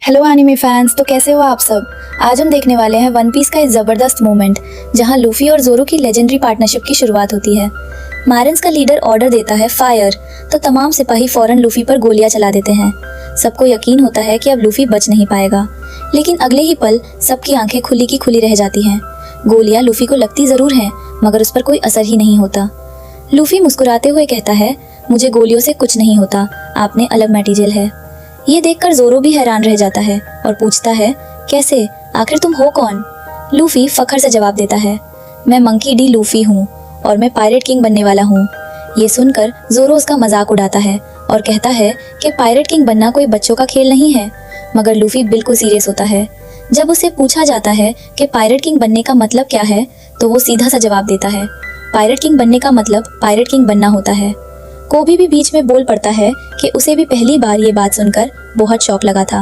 Hello anime fans, तो कैसे हो आप सब। आज हम देखने वाले हैं वन पीस का एक ज़बरदस्त मोमेंट जहां लूफी और जोरो की लेजेंडरी पार्टनरशिप की शुरुआत होती है। मारिन्स का लीडर ऑर्डर देता है फायर, तो तमाम सिपाही फौरन लूफी पर गोलियां चला देते हैं। सबको यकीन होता है कि अब लूफी बच नहीं पाएगा, लेकिन अगले ही पल सबकी आंखें खुली की खुली रह जाती हैं। गोलियां लूफी को लगती जरूर हैं, मगर उस पर कोई असर ही नहीं होता। लूफी मुस्कुराते हुए कहता है, मुझे गोलियों से कुछ नहीं होता, आपने अलग मटेरियल है। ये देखकर जोरो भी हैरान रह जाता है और पूछता है, कैसे, आखिर तुम हो कौन। लूफी फखर से जवाब देता है, मैं मंकी डी लूफी हूँ और मैं पायरेट किंग बनने वाला हूँ। ये सुनकर जोरो उसका मजाक उड़ाता है और कहता है कि पायरेट किंग बनना कोई बच्चों का खेल नहीं है। मगर लूफी बिल्कुल सीरियस होता है। जब उसे पूछा जाता है कि पायरेट किंग बनने का मतलब क्या है, तो वो सीधा सा जवाब देता है, पायरेट किंग बनने का मतलब पायरेट किंग बनना होता है। कोबी भी बीच में बोल पड़ता है कि उसे भी पहली बार ये बात सुनकर बहुत शौक लगा था,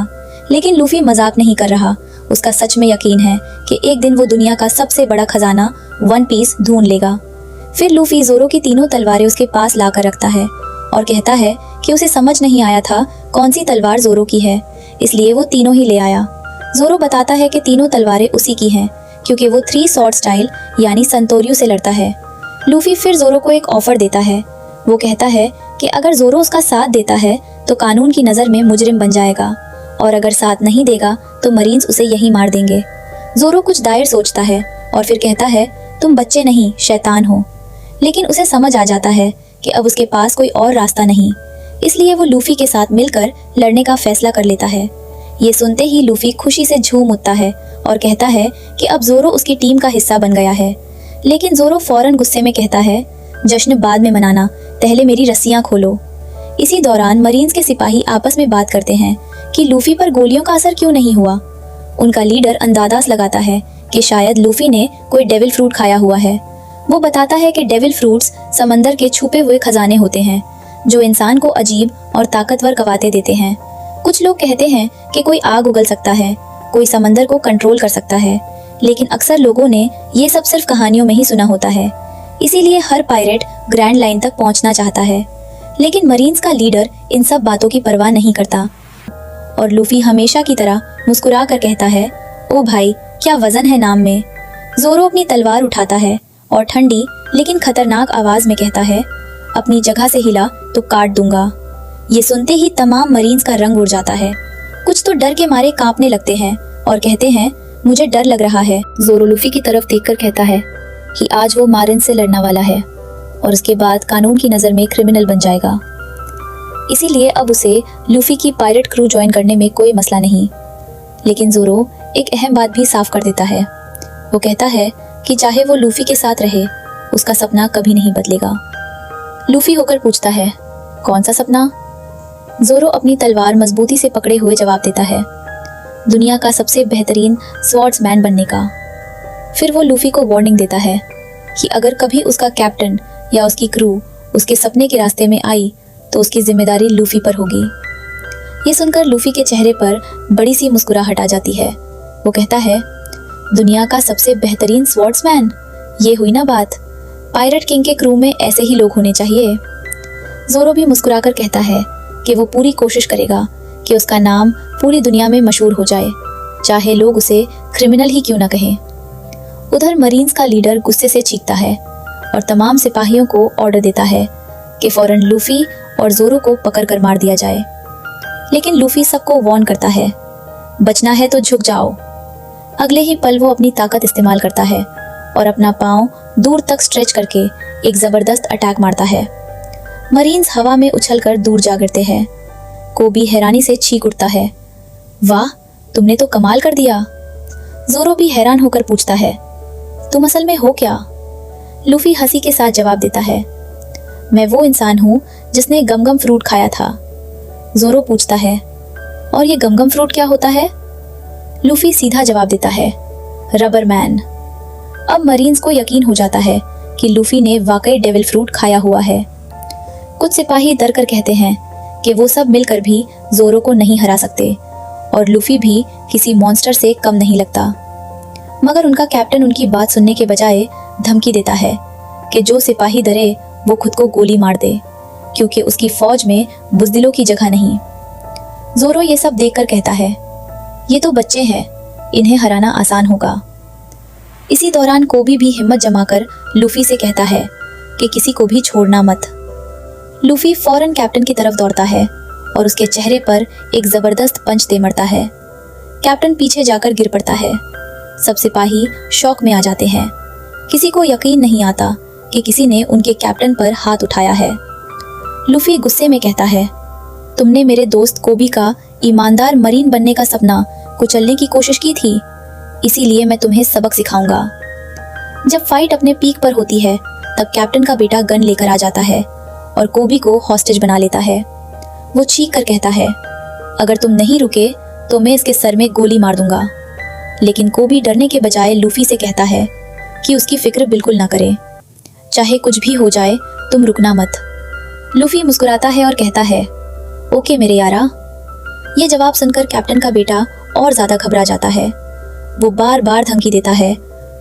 लेकिन लूफी मजाक नहीं कर रहा। उसका सच में यकीन है कि एक दिन वो दुनिया का सबसे बड़ा खजाना वन पीस ढूंढ लेगा। फिर लूफी जोरो की तीनों तलवारें उसके पास लाकर रखता है और कहता है कि उसे समझ नहीं आया था कौन सी तलवार जोरो की है, इसलिए वो तीनों ही ले आया। जोरो बताता है कि तीनों तलवारें उसी की हैं, क्योंकि वो 3 स्वॉर्ड स्टाइल यानी संतोरियो से लड़ता है। लूफी फिर जोरो को एक ऑफर देता है। वो कहता है कि अगर जोरो उसका साथ देता है तो कानून की नज़र में मुजरिम बन जाएगा, और अगर साथ नहीं देगा तो मरीन्स उसे यहीं मार देंगे। जोरो कुछ दायर सोचता है और फिर कहता है, तुम बच्चे नहीं शैतान हो। लेकिन उसे समझ आ जाता है कि अब उसके पास कोई और रास्ता नहीं, इसलिए वो लूफी के साथ मिलकर लड़ने का फैसला कर लेता है। ये सुनते ही लूफी खुशी से झूम उठता है और कहता है कि अब जोरो उसकी टीम का हिस्सा बन गया है। लेकिन जोरो फौरन गुस्से में कहता है, जश्न बाद में मनाना, पहले मेरी रस्सियां खोलो। इसी दौरान मरीन्स के सिपाही आपस में बात करते हैं कि लूफी पर गोलियों का असर क्यों नहीं हुआ। उनका लीडर अंदाज़ लगाता है कि शायद लूफी ने कोई डेविल फ्रूट खाया हुआ है। वो बताता है कि डेविल फ्रूट्स समंदर के छुपे हुए खजाने होते हैं जो इंसान को अजीब और ताकतवर कवाते देते हैं। कुछ लोग कहते हैं कि कोई आग उगल सकता है, कोई समंदर को कंट्रोल कर सकता है, लेकिन अक्सर लोगों ने ये सब सिर्फ कहानियों में ही सुना होता है। इसीलिए हर पायरेट ग्रैंड लाइन तक पहुंचना चाहता है, लेकिन मरीन्स का लीडर इन सब बातों की परवाह नहीं करता और लूफी हमेशा की तरह मुस्कुरा कर कहता है, ओ भाई, क्या वजन है नाम में। जोरो अपनी तलवार उठाता है और ठंडी लेकिन खतरनाक आवाज में कहता है, अपनी जगह से हिला तो काट दूंगा। ये सुनते ही तमाम मरीन्स का रंग उड़ जाता है। कुछ तो डर के मारे कांपने लगते हैं और कहते हैं, मुझे डर लग रहा है। जोरो लूफी की तरफ देखकर कहता है कि आज वो मारिन से लड़ने वाला है और उसके बाद कानून की नज़र में क्रिमिनल बन जाएगा। इसीलिए अब उसे लूफी की पायरेट क्रू ज्वाइन करने में कोई मसला नहीं। लेकिन जोरो एक अहम बात भी साफ कर देता है। वो कहता है कि चाहे वो लूफी के साथ रहे, उसका सपना कभी नहीं बदलेगा। लूफी होकर पूछता है, कौन सा सपना। जोरो अपनी तलवार मजबूती से पकड़े हुए जवाब देता है, दुनिया का सबसे बेहतरीन स्वॉर्ड्समैन बनने का। फिर वो लूफी को वार्निंग देता है कि अगर कभी उसका कैप्टन या उसकी क्रू उसके सपने के रास्ते में आई तो उसकी जिम्मेदारी लूफी पर होगी। ये सुनकर लूफी के चेहरे पर बड़ी सी मुस्कुराहट आ जाती है। वो कहता है, दुनिया का सबसे बेहतरीन स्वॉर्ड्समैन, ये हुई ना बात। पायरेट किंग के क्रू में ऐसे ही लोग होने चाहिए। जोरो भी मुस्कुराकर कहता है कि वो पूरी कोशिश करेगा कि उसका नाम पूरी दुनिया में मशहूर हो जाए, चाहे लोग उसे क्रिमिनल ही क्यों ना कहें। उधर मरीन्स का लीडर गुस्से से चीखता है और तमाम सिपाहियों को ऑर्डर देता है कि फौरन लूफी और जोरो को पकड़कर मार दिया जाए। लेकिन लूफी सबको वार्न करता है, बचना है तो झुक जाओ। अगले ही पल वो अपनी ताकत इस्तेमाल करता है और अपना पांव दूर तक स्ट्रेच करके एक जबरदस्त अटैक मारता है। मरीन्स हवा में उछलकर दूर जा गिरते हैं। कोबी हैरानी से चीख उठता है, वाह, तुमने तो कमाल कर दिया। जोरो भी हैरान होकर पूछता है, तुम असल में हो क्या। लूफी हंसी के साथ जवाब देता है, मैं वो इंसान हूँ जिसने गमगम फ्रूट खाया था। जोरो पूछता है, और ये गमगम फ्रूट क्या होता है। लूफी सीधा जवाब देता है, रबर मैन। अब मरीन्स को यकीन हो जाता है कि लूफी ने वाकई डेविल फ्रूट खाया हुआ है। कुछ सिपाही डर कर कहते हैं कि वो सब मिलकर भी जोरो को नहीं हरा सकते और लूफी भी किसी मॉन्स्टर से कम नहीं लगता। मगर उनका कैप्टन उनकी बात सुनने के बजाय धमकी देता है कि जो सिपाही डरे वो खुद को गोली मार दे, क्योंकि उसकी फौज में बुज़दिलों की जगह नहीं। जोरो ये सब देखकर कहता है, ये तो बच्चे हैं, इन्हें हराना आसान होगा। इसी दौरान कोबी भी हिम्मत जमाकर लूफी से कहता है कि किसी को भी छोड़ना मत। लूफी फौरन कैप्टन की तरफ दौड़ता है और उसके चेहरे पर एक जबरदस्त पंच दे मरता है। कैप्टन पीछे जाकर गिर पड़ता है। सब सिपाही शॉक में आ जाते हैं। किसी को यकीन नहीं आता कि किसी ने उनके कैप्टन पर हाथ उठाया है। लूफी गुस्से में कहता है, तुमने मेरे दोस्त कोबी का ईमानदार मरीन बनने का सपना कुचलने की कोशिश की थी, इसीलिए मैं तुम्हें सबक सिखाऊंगा। जब फाइट अपने पीक पर होती है तब कैप्टन का बेटा गन लेकर आ जाता है और कोबी को हॉस्टेज बना लेता है। वो चीख कर कहता है, अगर तुम नहीं रुके तो मैं इसके सर में गोली मार दूंगा। लेकिन कोबी डरने के बजाय लूफी से कहता है कि उसकी फिक्र बिल्कुल ना करे, चाहे कुछ भी हो जाए तुम रुकना मत। लूफी मुस्कुराता है और कहता है, ओके मेरे यारा। ये जवाब सुनकर कैप्टन का बेटा और ज्यादा घबरा जाता है। वो बार बार धमकी देता है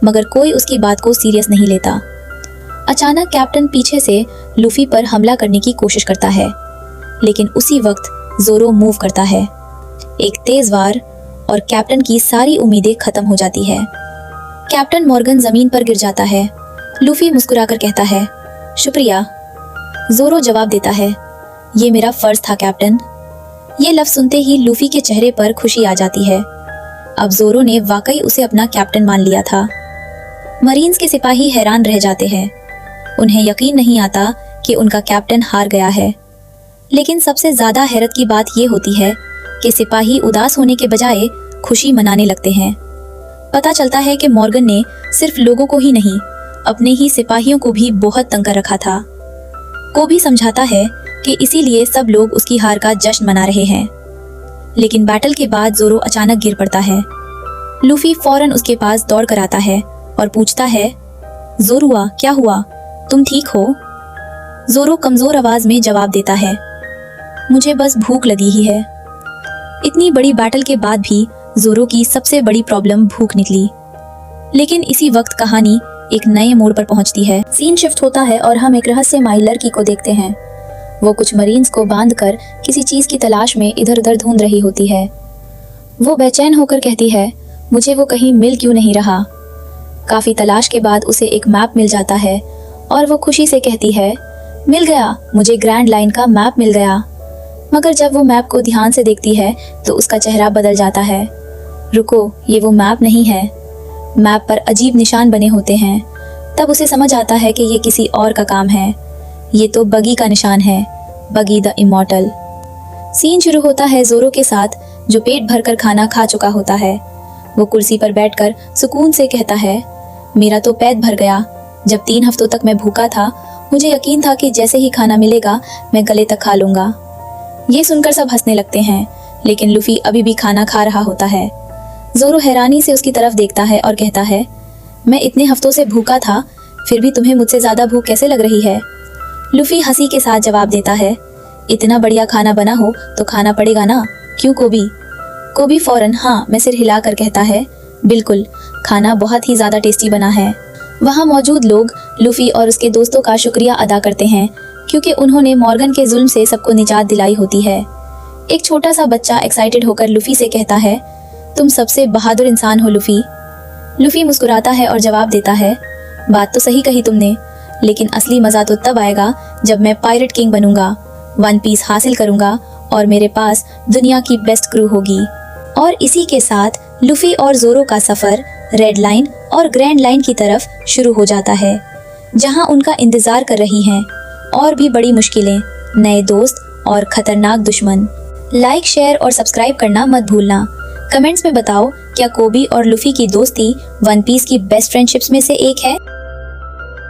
मगर कोई उसकी बात को सीरियस नहीं लेता। अचानक कैप्टन पीछे से लूफी पर हमला करने की कोशिश करता है, लेकिन उसी वक्त जोरो मूव करता है। एक तेज वार और कैप्टन की सारी उम्मीदें खत्म हो जाती है। कैप्टन मॉर्गन जमीन पर गिर जाता है। लूफी मुस्कुराकर कहता है, शुक्रिया। जोरो जवाब देता है, ये मेरा फर्ज था कैप्टन। ये लफ्ज सुनते ही लूफी के चेहरे पर खुशी आ जाती है। अब जोरो ने वाकई उसे अपना कैप्टन मान लिया था। मरीन्स के सिपाही हैरान रह जाते हैं। उन्हें यकीन नहीं आता कि उनका कैप्टन हार गया है। लेकिन सबसे ज्यादा हैरत की बात यह होती है कि सिपाही उदास होने के बजाय खुशी मनाने लगते हैं। पता चलता है कि मॉर्गन ने सिर्फ लोगों को ही नहीं, अपने ही सिपाहियों को भी बहुत तंग कर रखा था। कोबी समझाता है कि इसीलिए सब लोग उसकी हार का जश्न मना रहे हैं। लेकिन बैटल के बाद जोरो अचानक गिर पड़ता है। लूफी फौरन उसके पास दौड़ कर आता है और पूछता है, जोरुआ क्या हुआ, तुम ठीक हो? जोरो कमजोर आवाज में जवाब देता है, मुझे बस भूख लगी ही है। इतनी बड़ी बैटल के बाद भी जोरो की सबसे बड़ी प्रॉब्लम भूख निकली। लेकिन इसी वक्त कहानी एक नए मोड़ पर पहुंचती है। सीन शिफ्ट होता है और हम एक रहस्यमयी लड़की को देखते हैं। वो कुछ मरीन्स को बांधकर किसी चीज की तलाश में इधर उधर ढूंढ रही होती है। वो बेचैन होकर कहती है, मुझे वो कहीं मिल क्यों नहीं रहा। काफी तलाश के बाद उसे एक मैप मिल जाता है और वो खुशी से कहती है, मिल गया, मुझे ग्रैंड लाइन का मैप मिल गया। मगर जब वो मैप को ध्यान से देखती है तो उसका चेहरा बदल जाता है। रुको, ये वो मैप नहीं है। मैप पर अजीब निशान बने होते हैं। तब उसे समझ आता है कि ये किसी और का काम है। ये तो बगी का निशान है, बगी द इमॉर्टल। सीन शुरू होता है जोरो के साथ, जो पेट भरकर खाना खा चुका होता है। वो कुर्सी पर बैठकर सुकून से कहता है, मेरा तो पेट भर गया। जब 3 हफ्तों तक मैं भूखा था, मुझे यकीन था कि जैसे ही खाना मिलेगा मैं गले तक खा लूंगा। ये सुनकर सब हंसने लगते हैं, लेकिन लूफी अभी भी खाना खा रहा होता है। जोरो हैरानी से उसकी तरफ देखता है और कहता है, मैं इतने हफ्तों से भूखा था, फिर भी तुम्हें मुझसे ज्यादा भूख कैसे लग रही है? लूफी हंसी के साथ जवाब देता है, इतना बढ़िया खाना बना हो तो खाना पड़ेगा ना, क्यों कोबी? कोबी फौरन हाँ में सिर हिलाकर कहता है, बिल्कुल, खाना बहुत ही ज्यादा टेस्टी बना है। वहाँ मौजूद लोग लूफी और उसके दोस्तों का शुक्रिया अदा करते हैं, क्योंकि उन्होंने मॉर्गन के जुल्म से सबको निजात दिलाई होती है। एक छोटा सा बच्चा एक्साइटेड होकर लूफी से कहता है, तुम सबसे बहादुर इंसान हो लूफी। लूफी मुस्कुराता है और जवाब देता है, बात तो सही कही तुमने, लेकिन असली मजा तो तब आएगा जब मैं पायरेट किंग बनूंगा, 1 पीस हासिल करूंगा और मेरे पास दुनिया की बेस्ट क्रू होगी। और इसी के साथ लूफी और जोरो का सफर रेड लाइन और ग्रैंड लाइन की तरफ शुरू हो जाता है, जहां उनका इंतजार कर रही हैं और भी बड़ी मुश्किलें, नए दोस्त और खतरनाक दुश्मन। लाइक, शेयर और सब्सक्राइब करना मत भूलना। कमेंट्स में बताओ, क्या कोबी और लूफी की दोस्ती 1 पीस की बेस्ट फ्रेंडशिप्स में से एक है?